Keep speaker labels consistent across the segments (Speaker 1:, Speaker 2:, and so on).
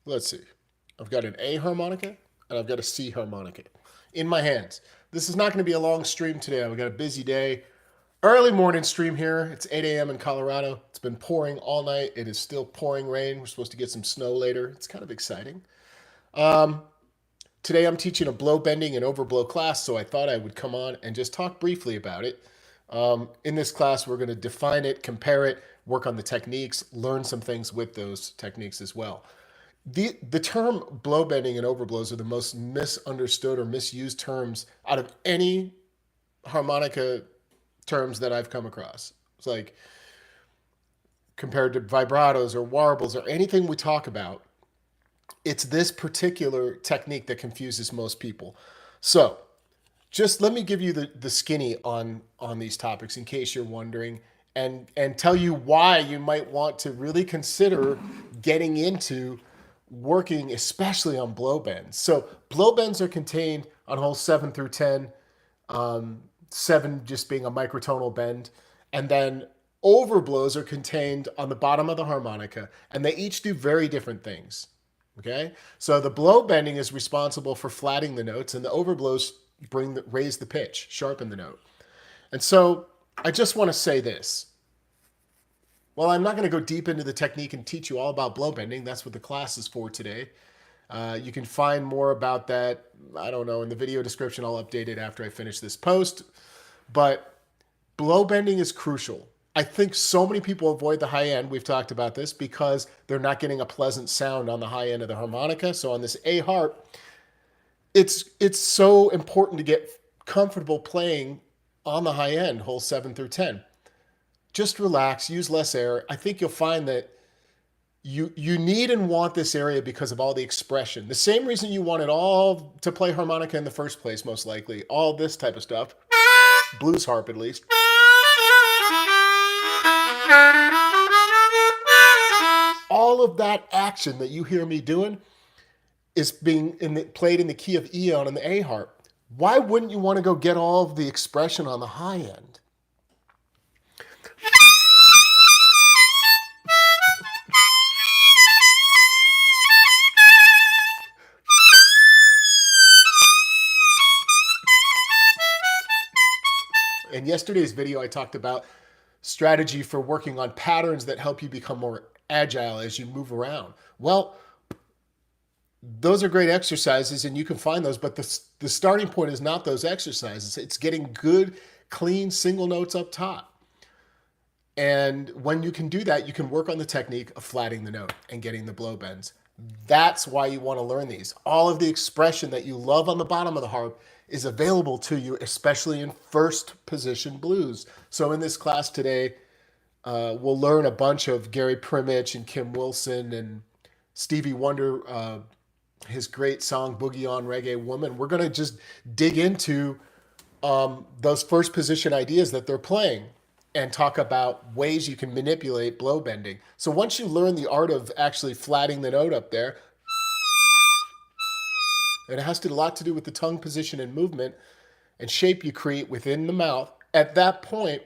Speaker 1: let's see. I've got an A harmonica and I've got a C harmonica in my hands. This is not going to be a long stream today. I've got a busy day. Early morning stream here. It's 8 a.m. in Colorado. It's been pouring all night. It is still pouring rain. We're supposed to get some snow later. It's kind of exciting. Um, Today I'm teaching a blow bending and overblow class, so I thought I would come on and just talk briefly about it. In this class, we're going to define it, compare it, work on the techniques, learn some things with those techniques as well. The term blow bending and overblows are the most misunderstood or misused terms out of any harmonica terms that I've come across. It's like compared to vibratos or warbles or anything we talk about, it's this particular technique that confuses most people. So just let me give you the skinny on these topics in case you're wondering, and tell you why you might want to really consider getting into working especially on blow bends. So blow bends are contained on holes 7 through 10, 7 just being a microtonal bend, and then overblows are contained on the bottom of the harmonica, and they each do very different things. Okay, so the blow bending is responsible for flattening the notes, and the overblows raise the pitch, sharpen the note. And so I just want to say this. Well, I'm not going to go deep into the technique and teach you all about blow bending. That's what the class is for today. You can find more about that, I don't know, in the video description. I'll update it after I finish this post. But blow bending is crucial. I think so many people avoid the high end. We've talked about this because they're not getting a pleasant sound on the high end of the harmonica. So on this A harp, it's so important to get comfortable playing on the high end, holes 7 through 10. Just relax, use less air. I think you'll find that you need and want this area because of all the expression. The same reason you wanted all to play harmonica in the first place, most likely. All this type of stuff. Blues harp, at least. All of that action that you hear me doing is being played in the key of E on the A harp. Why wouldn't you want to go get all of the expression on the high end? In yesterday's video, I talked about strategy for working on patterns that help you become more agile as you move around. Well, those are great exercises and you can find those, but the starting point is not those exercises. It's getting good, clean single notes up top. And when you can do that, you can work on the technique of flattening the note and getting the blow bends. That's why you want to learn these. All of the expression that you love on the bottom of the harp is available to you, especially in first position blues. So in this class today, we'll learn a bunch of Gary Primich and Kim Wilson and Stevie Wonder, his great song Boogie on Reggae Woman. We're going to just dig into those first position ideas that they're playing and talk about ways you can manipulate blow bending. So once you learn the art of actually flattening the note up there, and it has a lot to do with the tongue position and movement and shape you create within the mouth, at that point,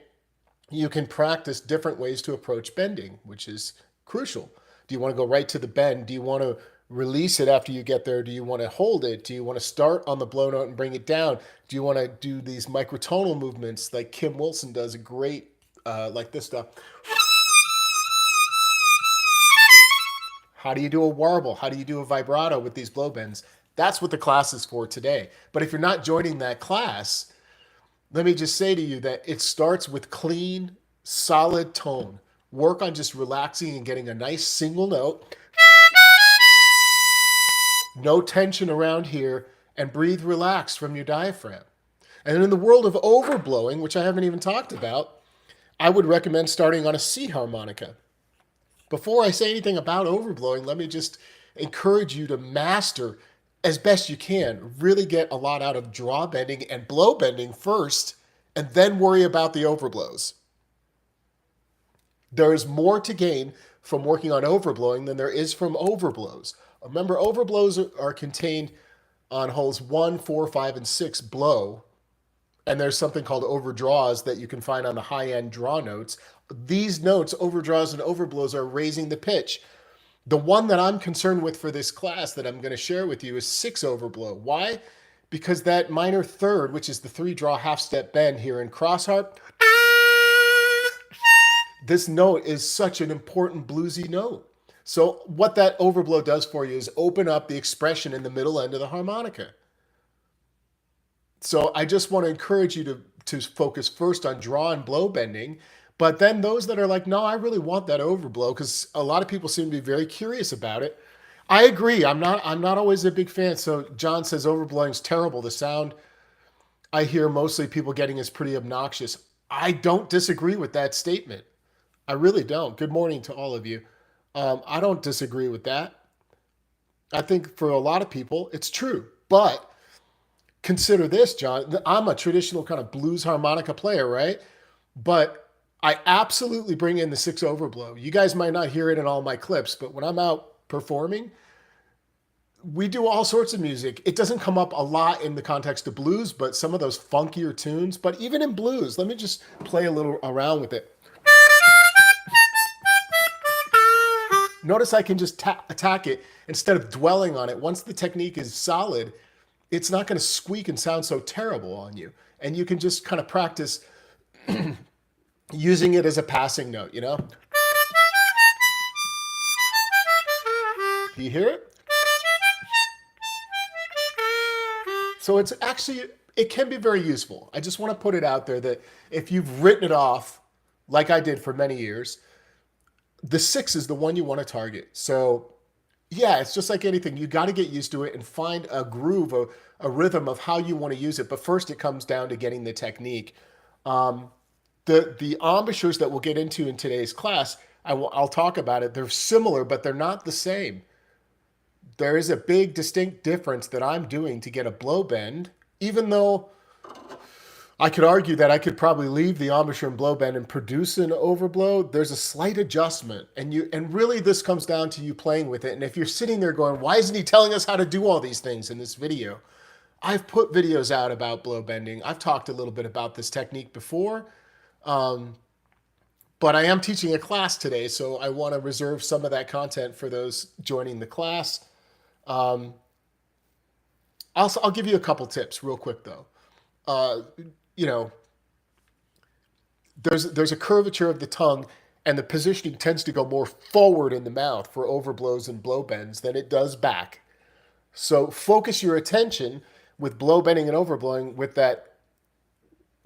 Speaker 1: you can practice different ways to approach bending, which is crucial. Do you want to go right to the bend? Do you want to release it after you get there? Do you want to hold it? Do you want to start on the blow note and bring it down? Do you want to do these microtonal movements like Kim Wilson does a great, like this stuff? How do you do a warble? How do you do a vibrato with these blow bends? That's what the class is for today. But if you're not joining that class, let me just say to you that it starts with clean, solid tone. Work on just relaxing and getting a nice single note. No tension around here, and breathe relaxed from your diaphragm. And in the world of overblowing, which I haven't even talked about, I would recommend starting on a C harmonica. Before I say anything about overblowing, let me just encourage you to master as best you can. Really get a lot out of draw bending and blow bending first, and then worry about the overblows. There is more to gain from working on overblowing than there is from overblows. Remember, overblows are contained on holes 1, 4, 5, and 6 blow, and there's something called overdraws that you can find on the high-end draw notes. These notes, overdraws and overblows, are raising the pitch. The one that I'm concerned with for this class that I'm going to share with you is 6 overblow. Why? Because that minor third, which is the 3 draw half step bend here in crossharp, this note is such an important bluesy note. So what that overblow does for you is open up the expression in the middle end of the harmonica. So I just want to encourage you to focus first on draw and blow bending. But then those that are like, no, I really want that overblow, because a lot of people seem to be very curious about it. I agree. I'm not always a big fan. So John says overblowing is terrible. The sound I hear mostly people getting is pretty obnoxious. I don't disagree with that statement. I really don't. Good morning to all of you. I don't disagree with that. I think for a lot of people, it's true. But consider this, John. I'm a traditional kind of blues harmonica player, right? But I absolutely bring in the 6 overblow. You guys might not hear it in all my clips, but when I'm out performing, we do all sorts of music. It doesn't come up a lot in the context of blues, but some of those funkier tunes. But even in blues, let me just play a little around with it. Notice I can just attack it instead of dwelling on it. Once the technique is solid, it's not going to squeak and sound so terrible on you. And you can just kind of practice using it as a passing note, you know? Do you hear it? So it's actually, it can be very useful. I just want to put it out there that if you've written it off, like I did for many years, the 6 is the one you want to target. So yeah, it's just like anything. You got to get used to it and find a groove, a rhythm of how you want to use it. But first it comes down to getting the technique. The embouchures that we'll get into in today's class, I'll talk about it. They're similar, but they're not the same. There is a big distinct difference that I'm doing to get a blow bend, even though I could argue that I could probably leave the embouchure and blow bend and produce an overblow. There's a slight adjustment, and really this comes down to you playing with it. And if you're sitting there going, why isn't he telling us how to do all these things in this video? I've put videos out about blow bending. I've talked a little bit about this technique before, but I am teaching a class today, so I want to reserve some of that content for those joining the class. I'll give you a couple tips real quick though. You know, there's a curvature of the tongue, and the positioning tends to go more forward in the mouth for overblows and blow bends than it does back. So focus your attention with blow bending and overblowing with that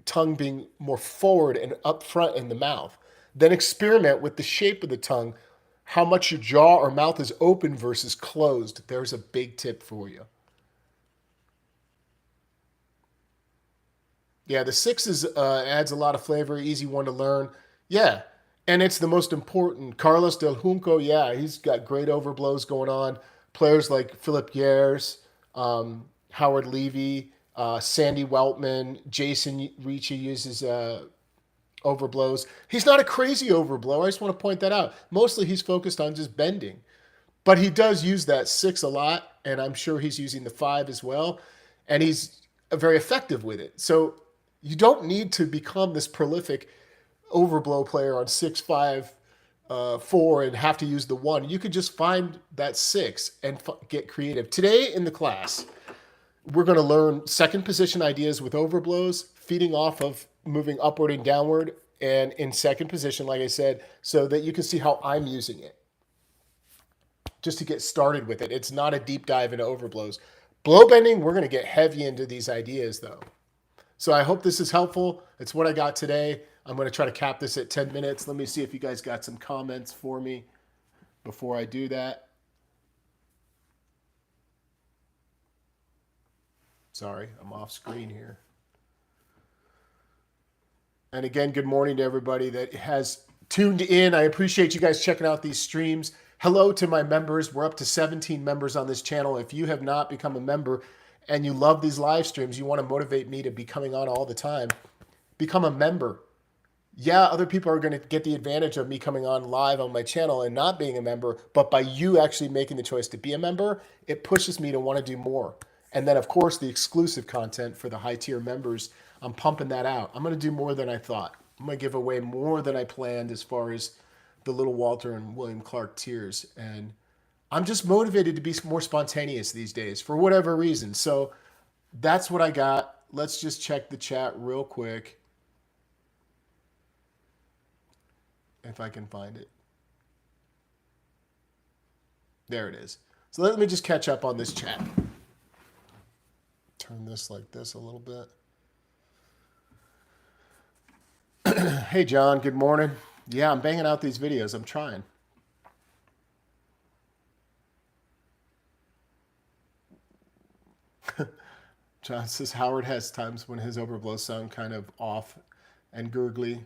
Speaker 1: tongue being more forward and up front in the mouth. Then experiment with the shape of the tongue, how much your jaw or mouth is open versus closed. There's a big tip for you. Yeah, the 6 adds a lot of flavor, easy one to learn. Yeah, and it's the most important. Carlos Del Junco, yeah, he's got great overblows going on. Players like Philip Yers, Howard Levy, Sandy Weltman, Jason Ricci uses overblows. He's not a crazy overblower. I just want to point that out. Mostly he's focused on just bending. But he does use that 6 a lot, and I'm sure he's using the 5 as well. And he's very effective with it. So you don't need to become this prolific overblow player on 6, 5, 4 and have to use the 1. You could just find that 6 and get creative. Today in the class, we're going to learn second position ideas with overblows, feeding off of moving upward and downward, and in second position, like I said, so that you can see how I'm using it. Just to get started with it. It's not a deep dive into overblows. Blow bending, we're going to get heavy into these ideas though. So I hope this is helpful. It's what I got today. I'm going to try to cap this at 10 minutes. Let me see if you guys got some comments for me before I do that. Sorry, I'm off screen here. And again, good morning to everybody that has tuned in. I appreciate you guys checking out these streams. Hello to my members. We're up to 17 members on this channel. If you have not become a member and you love these live streams, you want to motivate me to be coming on all the time, become a member. Yeah, other people are going to get the advantage of me coming on live on my channel and not being a member, but by you actually making the choice to be a member, it pushes me to want to do more. And then, of course, the exclusive content for the high-tier members, I'm pumping that out. I'm going to do more than I thought. I'm going to give away more than I planned as far as the Little Walter and William Clark tiers. And I'm just motivated to be more spontaneous these days for whatever reason. So that's what I got. Let's just check the chat real quick if I can find it. There it is. So let me just catch up on this chat. Turn this like this a little bit. Hey, John, good morning. Yeah, I'm banging out these videos. I'm trying. John says Howard has times when his overblows sound kind of off and gurgly.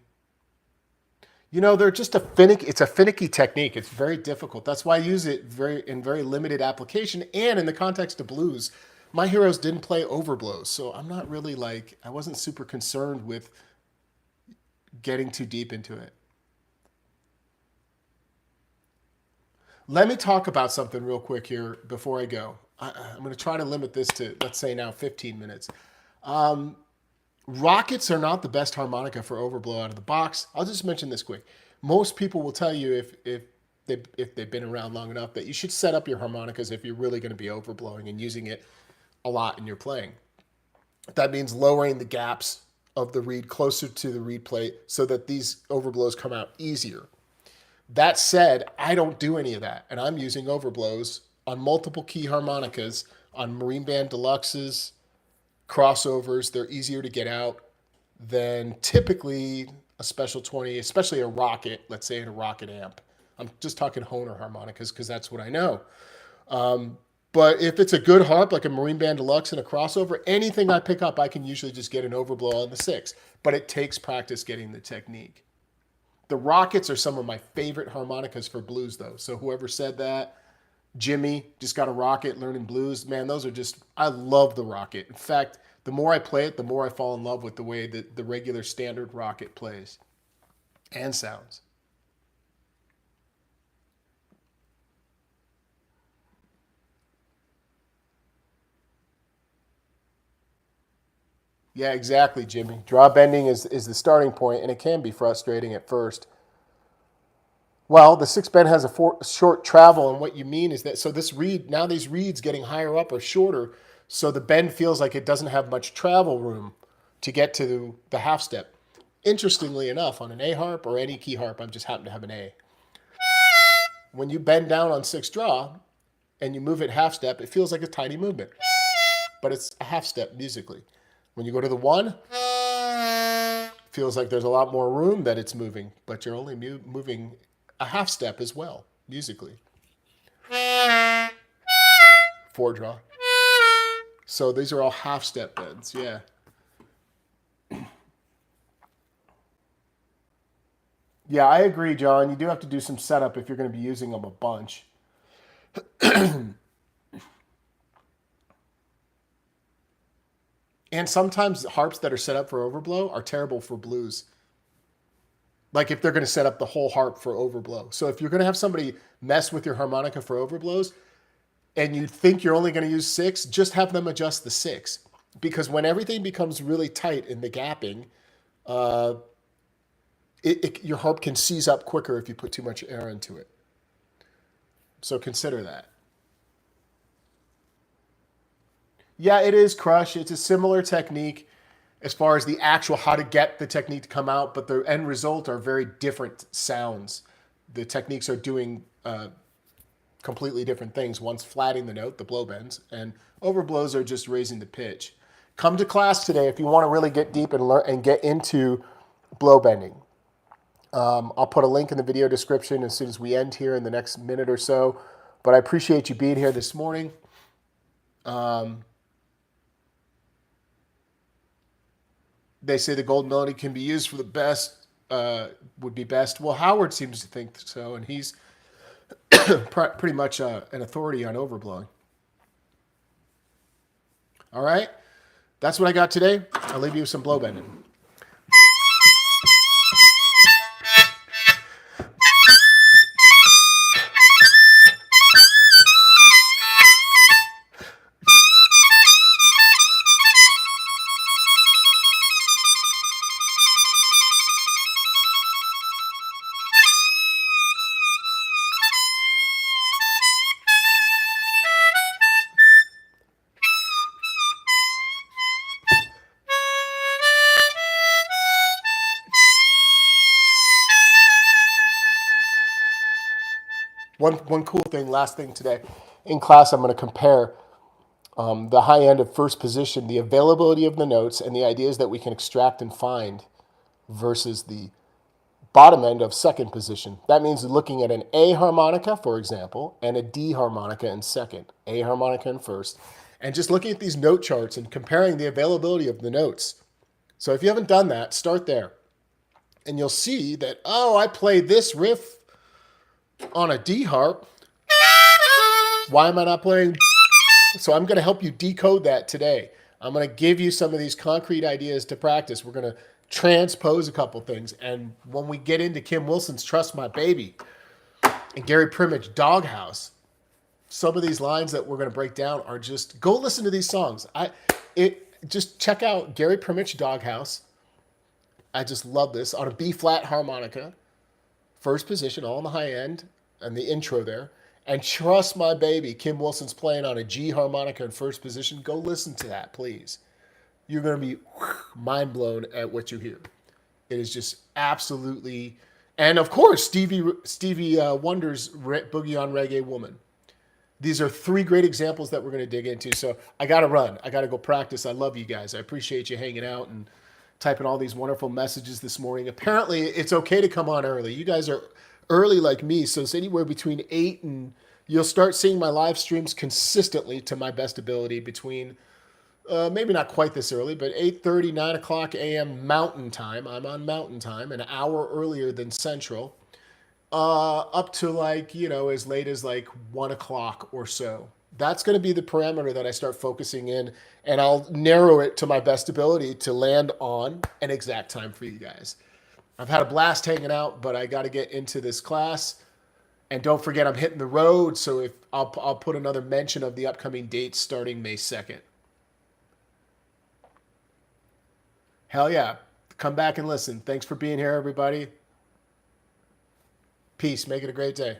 Speaker 1: You know, they're just it's a finicky technique. It's very difficult. That's why I use it in very limited application and in the context of blues. My heroes didn't play overblows, so I'm not really I wasn't super concerned with getting too deep into it. Let me talk about something real quick here before I go. I'm going to try to limit this to, let's say now, 15 minutes. Rockets are not the best harmonica for overblow out of the box. I'll just mention this quick. Most people will tell you if they've been around long enough that you should set up your harmonicas if you're really going to be overblowing and using it a lot in your playing. That means lowering the gaps of the reed closer to the reed plate so that these overblows come out easier. That said, I don't do any of that, and I'm using overblows on multiple key harmonicas, on Marine Band Deluxes, crossovers. They're easier to get out than typically a Special 20, especially a Rocket, let's say in a Rocket amp. I'm just talking Hohner harmonicas because that's what I know. But if it's a good harp, like a Marine Band Deluxe and a crossover, anything I pick up, I can usually just get an overblow on the 6. But it takes practice getting the technique. The Rockets are some of my favorite harmonicas for blues, though. So whoever said that, Jimmy just got a Rocket learning blues. Man, those are just, I love the Rocket. In fact, the more I play it, the more I fall in love with the way that the regular standard Rocket plays and sounds. Yeah, exactly, Jimmy. Draw bending is the starting point, and it can be frustrating at first. Well, the 6 bend has a short travel, and what you mean is that, so this reed, now these reeds getting higher up are shorter, so the bend feels like it doesn't have much travel room to get to the half step. Interestingly enough, on an A harp or any key harp, I just happen to have an A. When you bend down on 6 draw and you move it half step, it feels like a tiny movement, but it's a half step musically. When you go to the 1, feels like there's a lot more room that it's moving, but you're only moving a half step as well, musically. 4 draw. So these are all half step bends, yeah. Yeah, I agree, John. You do have to do some setup if you're going to be using them a bunch. And sometimes harps that are set up for overblow are terrible for blues. Like if they're going to set up the whole harp for overblow. So if you're going to have somebody mess with your harmonica for overblows and you think you're only going to use 6, just have them adjust the 6. Because when everything becomes really tight in the gapping, your harp can seize up quicker if you put too much air into it. So consider that. Yeah, it is crush. It's a similar technique as far as the actual how to get the technique to come out, but the end result are very different sounds. The techniques are doing completely different things. One's flatting the note, the blow bends, and overblows are just raising the pitch. Come to class today if you want to really get deep and learn and get into blow bending. I'll put a link in the video description as soon as we end here in the next minute or so. But I appreciate you being here this morning. They say the gold melody can be used for the best, would be best. Well, Howard seems to think so, and he's pretty much an authority on overblowing. All right, that's what I got today. I'll leave you with some blow bending. One cool thing, last thing today. In class, I'm going to compare the high end of first position, the availability of the notes, and the ideas that we can extract and find versus the bottom end of second position. That means looking at an A harmonica, for example, and a D harmonica in second, A harmonica in first, and just looking at these note charts and comparing the availability of the notes. So if you haven't done that, start there. And you'll see that, oh, I play this riff on a D harp. Why am I not playing? So I'm going to help you decode that today. I'm going to give you some of these concrete ideas to practice. We're going to transpose a couple things. And when we get into Kim Wilson's Trust My Baby and Gary Primage Doghouse, some of these lines that we're going to break down are just, go listen to these songs. Just check out Gary Primage Doghouse. I just love this on a B flat harmonica, first position, all in the high end, and the intro there. And Trust My Baby, Kim Wilson's playing on a G harmonica in first position. Go listen to that, please. You're going to be mind blown at what you hear. It is just absolutely, and of course, Stevie Wonder's Boogie on Reggae Woman. These are three great examples that we're going to dig into. So I got to run. I got to go practice. I love you guys. I appreciate you hanging out and typing all these wonderful messages this morning. Apparently, it's okay to come on early. You guys are early like me, so it's anywhere between 8 and you'll start seeing my live streams consistently to my best ability between maybe not quite this early, but 8:30, 9 o'clock a.m. Mountain Time. I'm on Mountain Time, an hour earlier than Central, up to like, as late as like 1 o'clock or so. That's going to be the parameter that I start focusing in, and I'll narrow it to my best ability to land on an exact time for you guys. I've had a blast hanging out, but I got to get into this class. And don't forget, I'm hitting the road, so if I'll put another mention of the upcoming dates starting May 2nd. Hell yeah. Come back and listen. Thanks for being here, everybody. Peace. Make it a great day.